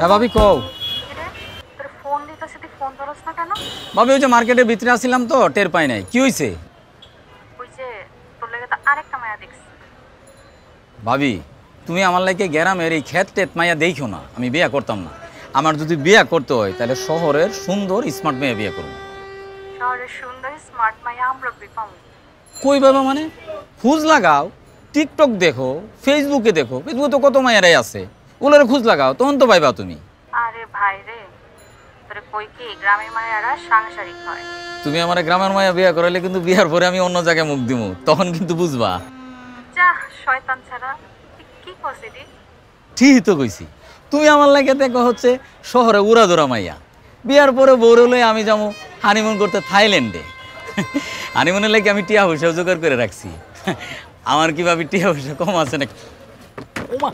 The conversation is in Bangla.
হ্যাঁ ভাবি কও। ভাবি ওই যে মার্কেটের ভিতরে আসছিলাম তো টের পাই নাই, কি হইছে? ভাবি তুমি আমার লাইকে গ্রামের এই ক্ষেত টেত মাইয়া দেখো না, আমি বিয়া করতাম না। আমার যদি বিয়া করতে হয় তাহলে শহরের সুন্দর স্মার্ট মেয়ে বিয়ে করবো। কই বাবা মানে খোঁজ লাগাও, টিকটক দেখো, ফেসবুকে দেখো, ফেসবুকে তো কত মায়েরাই আছে, ওগুলোর খোঁজ লাগাও, তখন তো পাইবা তুমি। আরে ভাই রে, তোরে কই কি গ্রামের মায়েরা সাংসারিক হয়। তুমি আমার গ্রামের মায়া বিয়া করাইলে কিন্তু বিয়ার পরে আমি অন্য জায়গায় মুখ দিব, তখন কিন্তু বুঝবা। যা শয়তান ছাড়া, কি করছিস? ঠিকই তো কইছি। তুমি আমার লাগে দেখো হচ্ছে শহরে উড়াদোড়া মাইয়া, বিয়ার পরে বউর হলে আমি যাবো হানিমুন করতে থাইল্যান্ডে। হানিমুনের লাগে আমি টিয়া পয়সা জোগাড় করে রাখছি। আমার কি ভাবি টিয়া পয়সা কম আছে নাকি? ওমা